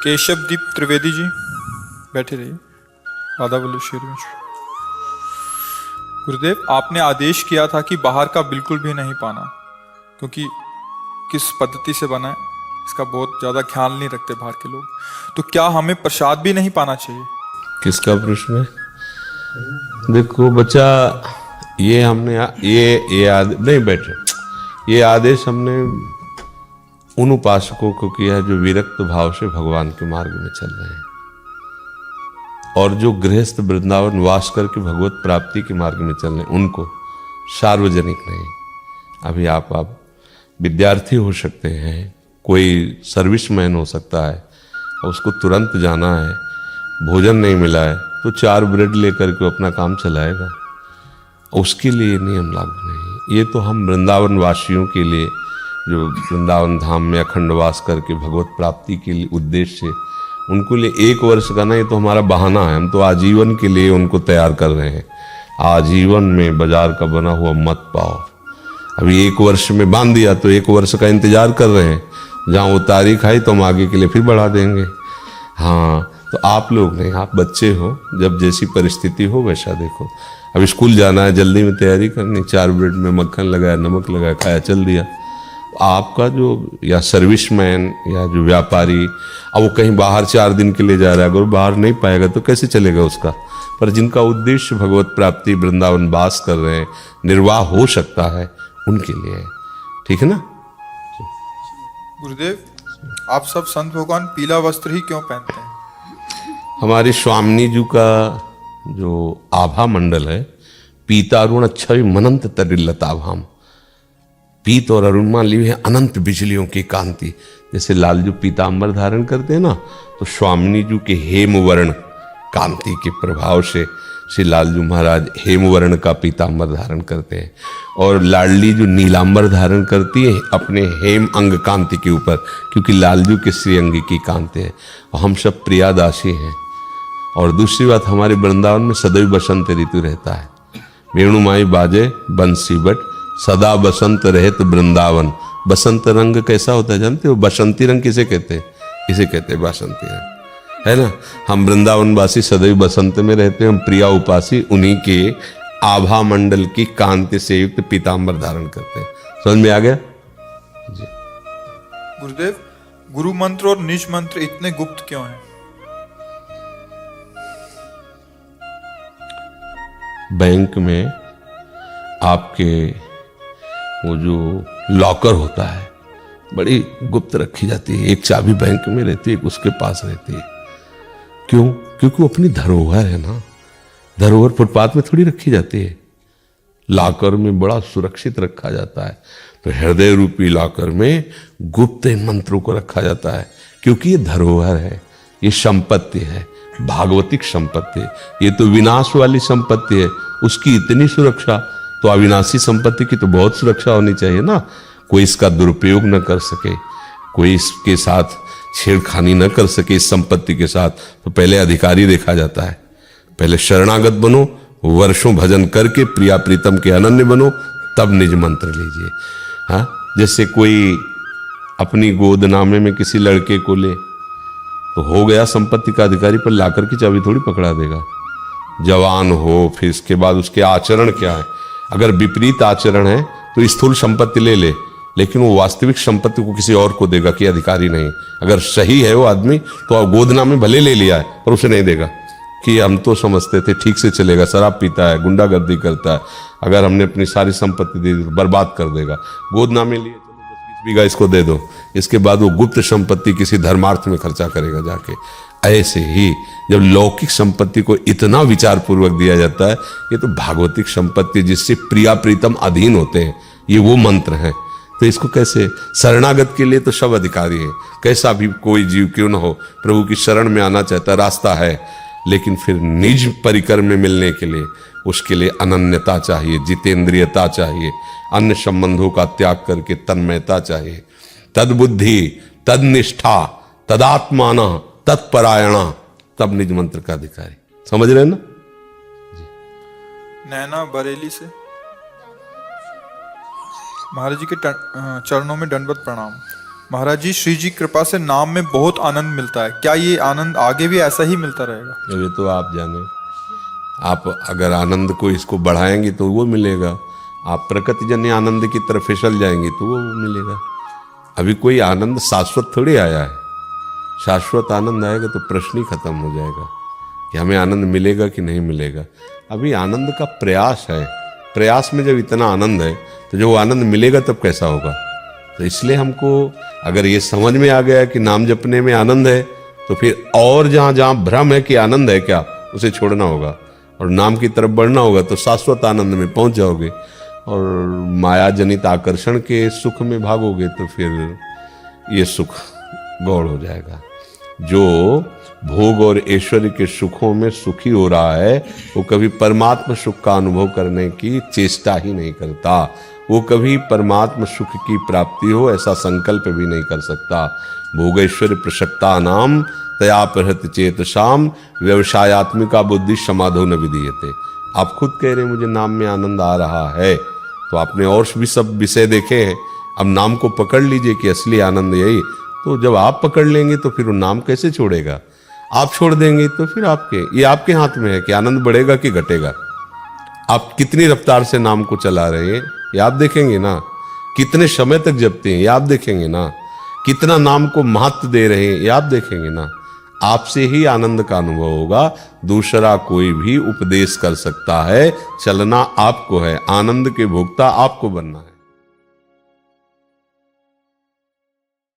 केशवदीप त्रिवेदी जी बैठे रहिए। राधा वल्लभ शेरवंश। गुरुदेव, आपने आदेश किया था कि बाहर का बिल्कुल भी नहीं पाना, क्योंकि किस पद्धति से बना है इसका बहुत ज्यादा ख्याल नहीं रखते बाहर के लोग। तो क्या हमें प्रसाद भी नहीं पाना चाहिए? किसका प्रश्न है? देखो बच्चा, ये हमने नहीं बैठे, ये आदेश हमने उन उपासकों को किया है जो विरक्त भाव से भगवान के मार्ग में चल रहे हैं, और जो गृहस्थ वृंदावन वास करके भगवत प्राप्ति के मार्ग में चल रहे हैं उनको, सार्वजनिक नहीं। अभी आप विद्यार्थी हो सकते हैं, कोई सर्विसमैन हो सकता है, उसको तुरंत जाना है, भोजन नहीं मिला है तो 4 ब्रेड लेकर के अपना काम चलाएगा, उसके लिए नियम लागू नहीं। ये तो हम वृंदावन वासियों के लिए, जो वृंदावन धाम में अखंड वास करके भगवत प्राप्ति के लिए उद्देश्य से, उनको लिए 1 वर्ष का नहीं तो हमारा बहाना है। हम तो आजीवन के लिए उनको तैयार कर रहे हैं। आजीवन में बाजार का बना हुआ मत पाओ। अभी 1 वर्ष में बांध दिया तो 1 वर्ष का इंतजार कर रहे हैं, जहाँ वो तारीख आई तो हम आगे के लिए फिर बढ़ा देंगे। हाँ, तो आप लोग नहीं, आप बच्चे हो, जब जैसी परिस्थिति हो वैसा देखो। अब स्कूल जाना है, जल्दी में तैयारी करनी, 4 ब्रेड में मक्खन लगाया, नमक लगाया, खाया, चल दिया। आपका जो या सर्विसमैन या जो व्यापारी, अब वो कहीं बाहर 4 दिन के लिए जा रहा है, अगर बाहर नहीं पाएगा तो कैसे चलेगा उसका? पर जिनका उद्देश्य भगवत प्राप्ति, वृंदावन वास कर रहे हैं, निर्वाह हो सकता है, उनके लिए है। ठीक है ना? गुरुदेव, आप सब संत भगवान पीला वस्त्र ही क्यों पहनते हैं? हमारे स्वामिनी जी का जो आभा मंडल है, पीतारुण छवि मनंत तरिल्लताभाम, पीत और अरुणिमा ली है अनंत बिजलियों की कांति। जैसे लालजू पीतांबर धारण करते हैं ना, तो स्वामिनी जी के हेमवर्ण कांति के प्रभाव से श्री लालजू महाराज हेमवर्ण का पीतांबर धारण करते हैं, और लाडली जो नीलांबर धारण करती है अपने हेम अंग कांति के ऊपर, क्योंकि लालजू के श्रीअंग की कांति है। हम सब प्रियादासी हैं। और दूसरी बात, हमारे वृंदावन में सदैव बसंत ऋतु रहता है। वेणुमाई बाजे बंसी बट, सदा बसंत रहत वृंदावन। बसंत रंग कैसा होता है जानते हो? बसंती रंग किसे कहते हैं? इसे कहते हैं बसंती रंग, है ना? हम वृंदावन वासी सदैव बसंत में रहते हैं। हम प्रिया उपासी उन्हीं के आभा मंडल की कांति से युक्त पीतांबर धारण करते हैं। समझ में आ गया जी? गुरुदेव, गुरु मंत्र और निज मंत्र इतने गुप्त क्यों हैं? बैंक में आपके वो जो लॉकर होता है, बड़ी गुप्त रखी जाती है। एक चाबी बैंक में रहती है, एक उसके पास रहती है। क्यों? क्योंकि वो अपनी धरोहर है ना। धरोहर फुटपाथ में थोड़ी रखी जाती है, लॉकर में बड़ा सुरक्षित रखा जाता है। तो हृदय रूपी लॉकर में गुप्त इन मंत्रों को रखा जाता है, क्योंकि ये धरोहर है, ये संपत्ति है, भागवतिक संपत्ति। ये तो विनाश वाली संपत्ति है, उसकी इतनी सुरक्षा, तो अविनाशी संपत्ति की तो बहुत सुरक्षा होनी चाहिए ना। कोई इसका दुरुपयोग न कर सके, कोई इसके साथ छेड़खानी न कर सके इस संपत्ति के साथ। तो पहले अधिकारी देखा जाता है। पहले शरणागत बनो, वर्षों भजन करके प्रिया प्रीतम के अनन्य बनो, तब निज मंत्र लीजिए। हाँ, जैसे कोई अपनी गोदनामे में किसी लड़के को ले तो हो गया संपत्ति का अधिकारी, पर लाकर की चाबी थोड़ी पकड़ा देगा। जवान हो, फिर इसके बाद उसके आचरण क्या है। अगर विपरीत आचरण है तो स्थूल संपत्ति ले, लेकिन वो वास्तविक संपत्ति को किसी और को देगा कि अधिकारी नहीं। अगर सही है वो आदमी तो गोदना में भले ले लिया है, पर उसे नहीं देगा कि हम तो समझते थे ठीक से चलेगा, शराब पीता है, गुंडागर्दी करता है, अगर हमने अपनी सारी संपत्ति दे दी तो बर्बाद कर देगा। गोदना में लिए, चलो 10-20 बीघा इसको दे दो, इसके बाद वो गुप्त संपत्ति किसी धर्मार्थ में खर्चा करेगा जाके। ऐसे ही जब लौकिक संपत्ति को इतना विचार पूर्वक दिया जाता है, ये तो भागवतिक संपत्ति जिससे प्रिया प्रीतम अधीन होते हैं, ये वो मंत्र हैं। तो इसको कैसे? शरणागत के लिए तो सब अधिकारी है, कैसा भी कोई जीव क्यों ना हो, प्रभु की शरण में आना चाहता, रास्ता है। लेकिन फिर निज परिकर में मिलने के लिए उसके लिए अनन्यता चाहिए, जितेंद्रियता चाहिए, अन्य संबंधों का त्याग करके तन्मयता चाहिए। तद्बुद्धि, तदनिष्ठा, तदात्माना, तत्परायणा, तब निज मंत्र का अधिकारी। समझ रहे हैं ना? नैना बरेली से। महाराज जी के चरणों में दंडवत प्रणाम। महाराज जी, श्री जी कृपा से नाम में बहुत आनंद मिलता है, क्या ये आनंद आगे भी ऐसा ही मिलता रहेगा? ये तो आप जाने। आप अगर आनंद को इसको बढ़ाएंगे तो वो मिलेगा, आप प्रकृतिजन्य आनंद की तरफ फिसल जाएंगे तो वो मिलेगा। अभी कोई आनंद शाश्वत थोड़ी आया है। शाश्वत आनंद आएगा तो प्रश्न ही खत्म हो जाएगा कि हमें आनंद मिलेगा कि नहीं मिलेगा। अभी आनंद का प्रयास है। प्रयास में जब इतना आनंद है तो जब वो आनंद मिलेगा तब कैसा होगा। तो इसलिए हमको अगर ये समझ में आ गया कि नाम जपने में आनंद है, तो फिर और जहाँ जहाँ भ्रम है कि आनंद है क्या, उसे छोड़ना होगा और नाम की तरफ बढ़ना होगा, तो शाश्वत आनंद में पहुंच जाओगे। और माया जनित आकर्षण के सुख में भागोगे तो फिर ये सुख गौड़ हो जाएगा। जो भोग और ऐश्वर्य के सुखों में सुखी हो रहा है, वो कभी परमात्मा सुख का अनुभव करने की चेष्टा ही नहीं करता। वो कभी परमात्मा सुख की प्राप्ति हो ऐसा संकल्प भी नहीं कर सकता। भोगेश्वर प्रसक्ता नाम तया प्रहत चेतसाम व्यवसायत्मिका बुद्धि समाधो न विधीयते। आप खुद कह रहे हैं मुझे नाम में आनंद आ रहा है, तो आपने और भी सब विषय देखे हैं। अब नाम को पकड़ लीजिए कि असली आनंद यही। तो जब आप पकड़ लेंगे तो फिर वो नाम कैसे छोड़ेगा। आप छोड़ देंगे तो फिर ये आपके हाथ में है कि आनंद बढ़ेगा कि घटेगा। आप कितनी रफ्तार से नाम को चला रहे हैं ये आप देखेंगे ना, कितने समय तक जपते हैं ये आप देखेंगे ना, कितना नाम को महत्व दे रहे हैं ये आप देखेंगे ना। आपसे ही आनंद का अनुभव होगा, दूसरा कोई भी उपदेश कर सकता है। चलना आपको है, आनंद के भोक्ता आपको बनना है।